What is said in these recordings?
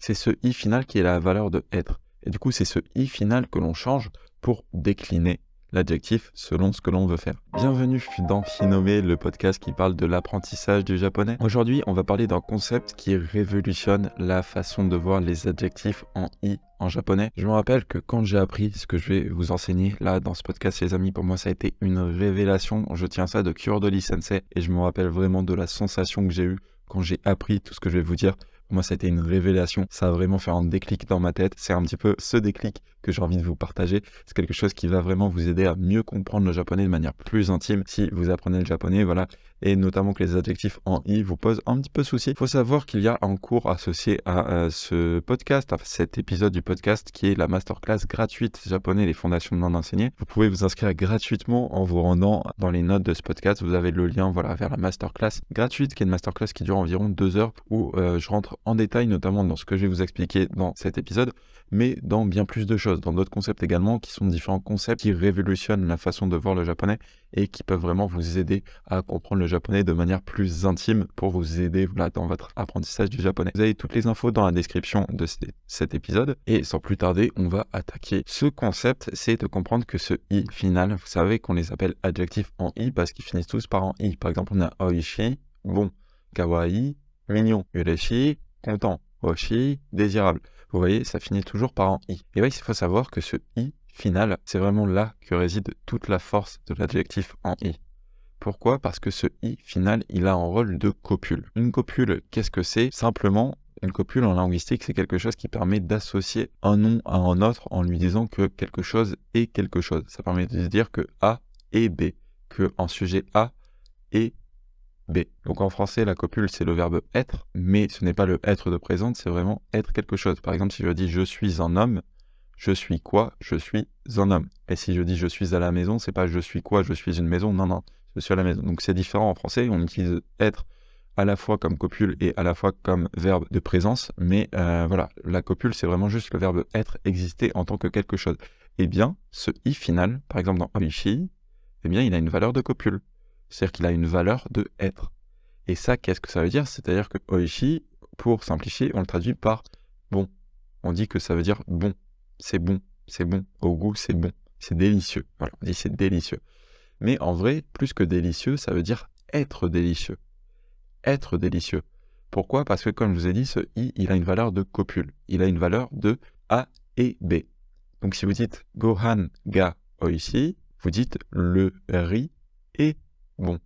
c'est ce i final qui est la valeur de être. Et du coup, c'est ce i final que l'on change pour décliner l'adjectif selon ce que l'on veut faire. Bienvenue dans Finome, le podcast qui parle de l'apprentissage du japonais. Aujourd'hui, on va parler d'un concept qui révolutionne la façon de voir les adjectifs en i en japonais. Je me rappelle que quand j'ai appris ce que je vais vous enseigner là dans ce podcast, les amis, pour moi ça a été une révélation. Je tiens ça de Kurodori Sensei et je me rappelle vraiment de la sensation que j'ai eue quand j'ai appris tout ce que je vais vous dire. Pour moi, ça a été une révélation. Ça a vraiment fait un déclic dans ma tête. C'est un petit peu ce déclic que j'ai envie de vous partager. C'est quelque chose qui va vraiment vous aider à mieux comprendre le japonais de manière plus intime si vous apprenez le japonais, voilà. Et notamment que les adjectifs en i vous posent un petit peu souci. Il faut savoir qu'il y a un cours associé à ce podcast, à cet épisode du podcast qui est la masterclass gratuite japonais, les fondations de l'enseigner. Vous pouvez vous inscrire gratuitement en vous rendant dans les notes de ce podcast. Vous avez le lien vers la masterclass gratuite, qui est une masterclass qui dure environ 2 heures où je rentre en détail, notamment dans ce que je vais vous expliquer dans cet épisode, mais dans bien plus de choses, dans d'autres concepts également, qui sont différents concepts qui révolutionnent la façon de voir le japonais et qui peuvent vraiment vous aider à comprendre le japonais de manière plus intime pour vous aider dans votre apprentissage du japonais. Vous avez toutes les infos dans la description de cet épisode et sans plus tarder, on va attaquer ce concept, c'est de comprendre que ce i final, vous savez qu'on les appelle adjectifs en i parce qu'ils finissent tous par en i. Par exemple, on a oishi, bon, kawaii, mignon, ureshi, content, oshi, désirable. Vous voyez, ça finit toujours par en i. Et oui, il faut savoir que ce i final, c'est vraiment là que réside toute la force de l'adjectif en i. Pourquoi ? Parce que ce i final, il a un rôle de copule. Une copule, qu'est-ce que c'est ? Simplement, une copule en linguistique, c'est quelque chose qui permet d'associer un nom à un autre en lui disant que quelque chose est quelque chose. Ça permet de se dire que A est B, que un sujet A est B. Donc en français, la copule, c'est le verbe être, mais ce n'est pas le être de présente, c'est vraiment être quelque chose. Par exemple, si je dis je suis un homme, je suis quoi ? Je suis un homme. Et si je dis je suis à la maison, c'est pas je suis quoi ? Je suis une maison. Non, je suis à la maison. Donc c'est différent en français, on utilise être à la fois comme copule et à la fois comme verbe de présence, mais voilà, la copule, c'est vraiment juste le verbe être, exister en tant que quelque chose. Eh bien, ce i final, par exemple dans oishi, eh bien, il a une valeur de copule. C'est-à-dire qu'il a une valeur de être. Et ça, qu'est-ce que ça veut dire ? C'est-à-dire que oishi, pour simplifier, on le traduit par bon. On dit que ça veut dire bon. C'est bon, au goût, c'est bon. C'est délicieux. Voilà, on dit c'est délicieux. Mais en vrai, plus que délicieux, ça veut dire être délicieux. Être délicieux. Pourquoi ? Parce que comme je vous ai dit, ce i, il a une valeur de copule. Il a une valeur de A et B. Donc si vous dites gohan ga oishi, vous dites le riz est bon.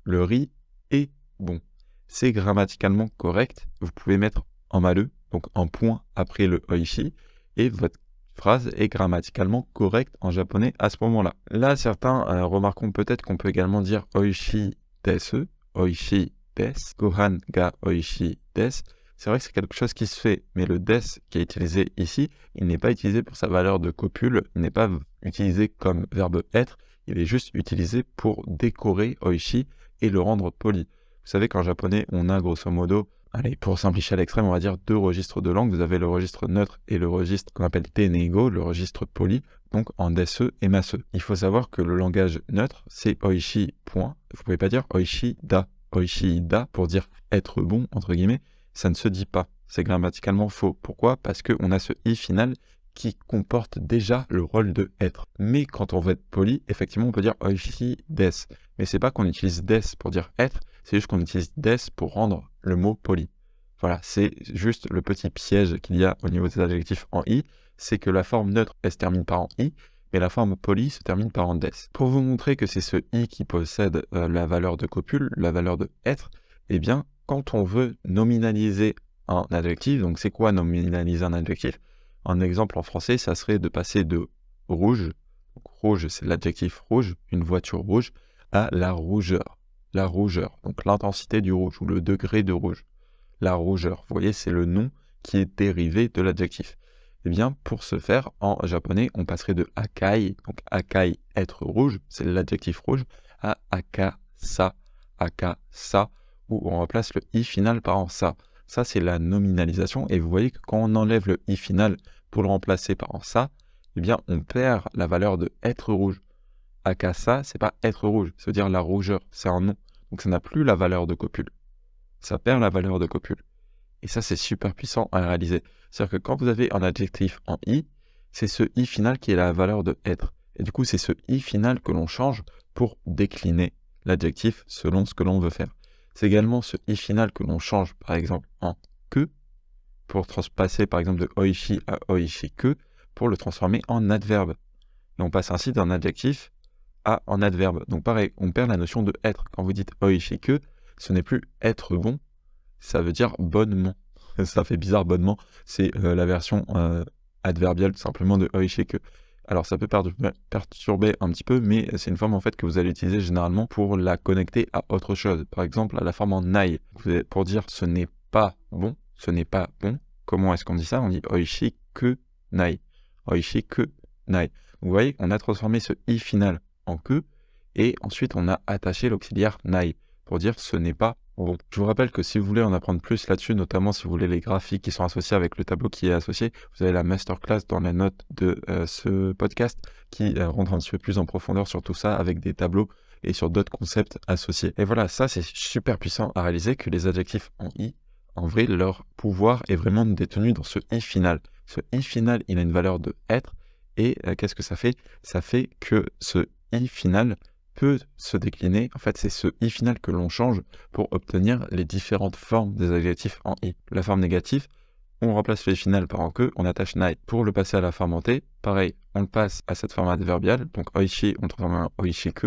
Le riz est bon. C'est grammaticalement correct. Vous pouvez mettre en maleux, donc un point après le oishi, et votre phrase est grammaticalement correcte en japonais à ce moment-là. Là, certains remarqueront peut-être qu'on peut également dire oishi desu, oishi desu, gohan ga oishi desu. C'est vrai que c'est quelque chose qui se fait, mais le des qui est utilisé ici, il n'est pas utilisé pour sa valeur de copule, il n'est pas utilisé comme verbe être, il est juste utilisé pour décorer oishi et le rendre poli. Vous savez qu'en japonais, on a grosso modo, allez, pour simplifier à l'extrême, on va dire 2 registres de langue. Vous avez le registre neutre et le registre qu'on appelle tenego, le registre poli, donc en desu et masu. Il faut savoir que le langage neutre, c'est oishi, point. Vous pouvez pas dire oishi da pour dire être bon, entre guillemets. Ça ne se dit pas. C'est grammaticalement faux. Pourquoi ? Parce qu'on a ce i final qui comporte déjà le rôle de être. Mais quand on veut être poli, effectivement, on peut dire oishi des. Mais c'est pas qu'on utilise des pour dire être, c'est juste qu'on utilise des pour rendre le mot poli. Voilà, c'est juste le petit piège qu'il y a au niveau des adjectifs en i, c'est que la forme neutre, elle se termine par en i, mais la forme poli se termine par en des. Pour vous montrer que c'est ce i qui possède la valeur de copule, la valeur de être, eh bien, quand on veut nominaliser un adjectif, donc c'est quoi nominaliser un adjectif ? Un exemple en français, ça serait de passer de rouge, donc rouge c'est l'adjectif rouge, une voiture rouge, à la rougeur. La rougeur, donc l'intensité du rouge ou le degré de rouge. La rougeur, vous voyez, c'est le nom qui est dérivé de l'adjectif. Eh bien, pour ce faire, en japonais, on passerait de akai, donc akai, être rouge, c'est l'adjectif rouge, à akasa, où on remplace le i final par en sa. Ça, c'est la nominalisation. Et vous voyez que quand on enlève le i final pour le remplacer par en sa, eh bien, on perd la valeur de être rouge. Akasa, c'est pas être rouge, ça veut dire la rougeur, c'est un nom. Donc ça n'a plus la valeur de copule. Ça perd la valeur de copule. Et ça, c'est super puissant à réaliser. C'est-à-dire que quand vous avez un adjectif en i, c'est ce i final qui est la valeur de être. Et du coup, c'est ce i final que l'on change pour décliner l'adjectif selon ce que l'on veut faire. C'est également ce i final que l'on change, par exemple, en que, pour passer, par exemple, de oishi à oishike, pour le transformer en adverbe. Et on passe ainsi d'un adjectif à un adverbe. Donc pareil, on perd la notion de être. Quand vous dites oishike, ce n'est plus être bon, ça veut dire bonnement. Ça fait bizarre, bonnement. C'est la version adverbiale tout simplement de oishike. Alors ça peut perturber un petit peu, mais c'est une forme en fait que vous allez utiliser généralement pour la connecter à autre chose. Par exemple, à la forme en nai. Pour dire ce n'est pas bon, ce n'est pas bon. Comment est-ce qu'on dit ça? On dit oishike nai. Oishike nai. Vous voyez, on a transformé ce i final en que, et ensuite on a attaché l'auxiliaire nai pour dire ce n'est pas bon. Je vous rappelle que si vous voulez en apprendre plus là-dessus, notamment si vous voulez les graphiques qui sont associés avec le tableau qui est associé, vous avez la masterclass dans la note de ce podcast qui rentre un petit peu plus en profondeur sur tout ça avec des tableaux et sur d'autres concepts associés. Et voilà, ça c'est super puissant à réaliser que les adjectifs en i, en vrai, leur pouvoir est vraiment détenu dans ce i final. Ce i final, il a une valeur de être, et qu'est-ce que ça fait? Ça fait que ce i final peut se décliner. En fait, c'est ce i final que l'on change pour obtenir les différentes formes des adjectifs en i. La forme négative, on remplace le i final par en que, on attache nai. Pour le passer à la forme en t, pareil, on le passe à cette forme adverbiale, donc oishi, on le transforme en oishike,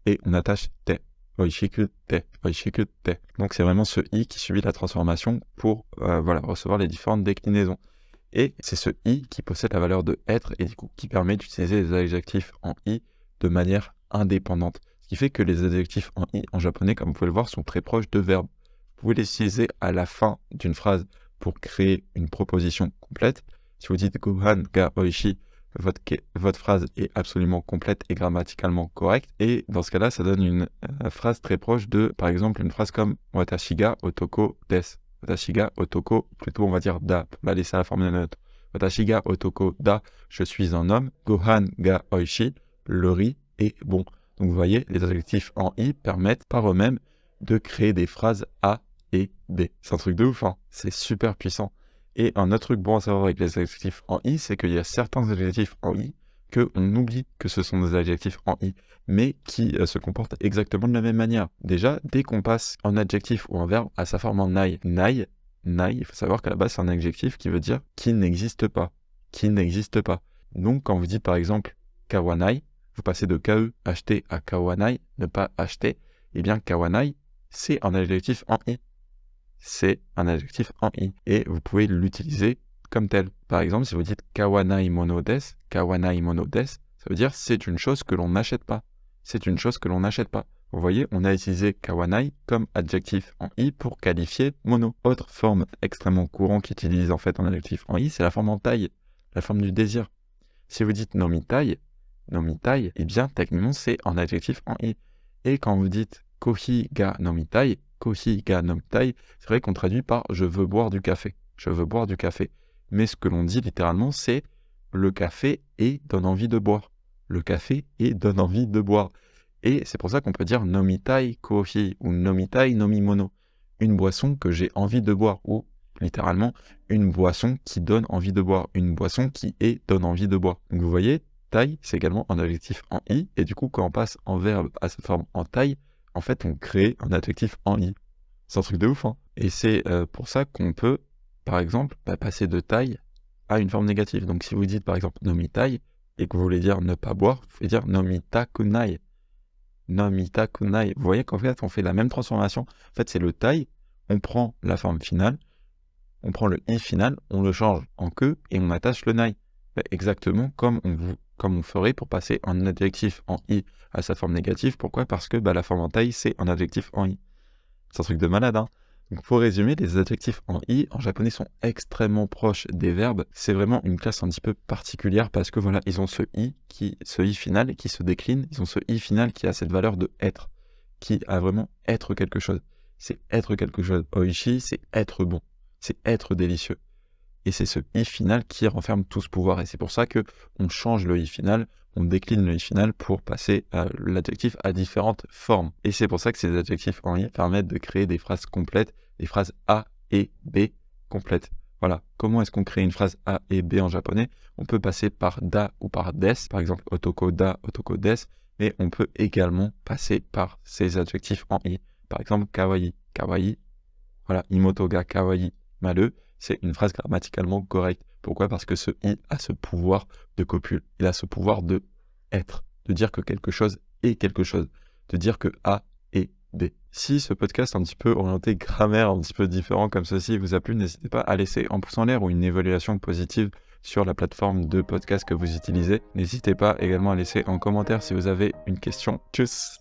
et on attache te. Oishike te, oishike te. Donc c'est vraiment ce i qui subit la transformation pour recevoir les différentes déclinaisons. Et c'est ce i qui possède la valeur de être et du coup qui permet d'utiliser les adjectifs en i de manière indépendante. Ce qui fait que les adjectifs en i en japonais, comme vous pouvez le voir, sont très proches de verbes. Vous pouvez les utiliser à la fin d'une phrase pour créer une proposition complète. Si vous dites Gohan ga oishi, votre phrase est absolument complète et grammaticalement correcte. Et dans ce cas-là, ça donne une phrase très proche de, par exemple, une phrase comme Watashi ga otoko desu. Watashi ga otoko, plutôt on va dire da, on va laisser à la forme de neutre. Watashi ga otoko da, je suis un homme. Gohan ga oishi, le riz est bon. Donc vous voyez, les adjectifs en i permettent par eux-mêmes de créer des phrases A et B. C'est un truc de ouf, hein. C'est super puissant. Et un autre truc bon à savoir avec les adjectifs en i, c'est qu'il y a certains adjectifs en i qu'on oublie que ce sont des adjectifs en i, mais qui se comportent exactement de la même manière. Déjà, dès qu'on passe un adjectif ou un verbe à sa forme en nai, il faut savoir qu'à la base, c'est un adjectif qui veut dire qui n'existe pas. Qui n'existe pas. Donc, quand vous dites par exemple kawanai, vous passez de ke, acheter, à kawanai, ne pas acheter, eh bien kawanai, c'est un adjectif en i. C'est un adjectif en i. Et vous pouvez l'utiliser comme tel. Par exemple, si vous dites kawanai mono desu, ça veut dire c'est une chose que l'on n'achète pas. C'est une chose que l'on n'achète pas. Vous voyez, on a utilisé kawanai comme adjectif en i pour qualifier mono. Autre forme extrêmement courante qui utilise en fait un adjectif en i, c'est la forme en taille, la forme du désir. Si vous dites nomitai, eh bien techniquement c'est un adjectif en i. Et quand vous dites kohi ga nomitai, c'est vrai qu'on traduit par je veux boire du café. Je veux boire du café. Mais ce que l'on dit littéralement, c'est le café et donne envie de boire. Le café et donne envie de boire. Et c'est pour ça qu'on peut dire nomitai kohi ou nomitai nomimono. Une boisson que j'ai envie de boire. Ou littéralement, une boisson qui donne envie de boire. Une boisson qui donne envie de boire. Donc vous voyez, tai, c'est également un adjectif en i. Et du coup, quand on passe en verbe à sa forme en tai, en fait, on crée un adjectif en i. C'est un truc de ouf, hein. Et c'est pour ça qu'on peut, par exemple, passer de taille à une forme négative. Donc, si vous dites, par exemple, nomitai, et que vous voulez dire ne pas boire, vous pouvez dire nomitakunai. Nomitakunai. Vous voyez qu'en fait, on fait la même transformation. En fait, c'est le tai, on prend la forme finale, on prend le i final, on le change en que, et on attache le nai. Exactement comme on ferait pour passer un adjectif en i à sa forme négative. Pourquoi? Parce que la forme en taille, c'est un adjectif en i. C'est un truc de malade, hein. Donc pour résumer, les adjectifs en i, en japonais, sont extrêmement proches des verbes. C'est vraiment une classe un petit peu particulière parce que voilà, ils ont ce i final qui se décline. Ils ont ce i final qui a cette valeur de être, qui a vraiment être quelque chose. C'est être quelque chose. Oishi, c'est être bon. C'est être délicieux. Et c'est ce i final qui renferme tout ce pouvoir. Et c'est pour ça que on change le i final, on décline le i final pour passer l'adjectif à différentes formes. Et c'est pour ça que ces adjectifs en i permettent de créer des phrases complètes, des phrases A et B complète. Voilà, comment est-ce qu'on crée une phrase A et B en japonais? On peut passer par da ou par des, par exemple otoko da, otoko des, mais on peut également passer par ces adjectifs en i. Par exemple, kawaii, kawaii. Voilà, imoto ga kawaii maru, c'est une phrase grammaticalement correcte. Pourquoi? Parce que ce i a ce pouvoir de copule. Il a ce pouvoir de être, de dire que quelque chose est quelque chose, de dire que A est B. Si ce podcast un petit peu orienté grammaire, un petit peu différent comme ceci vous a plu, n'hésitez pas à laisser un pouce en l'air ou une évaluation positive sur la plateforme de podcast que vous utilisez. N'hésitez pas également à laisser un commentaire si vous avez une question. Tchuss!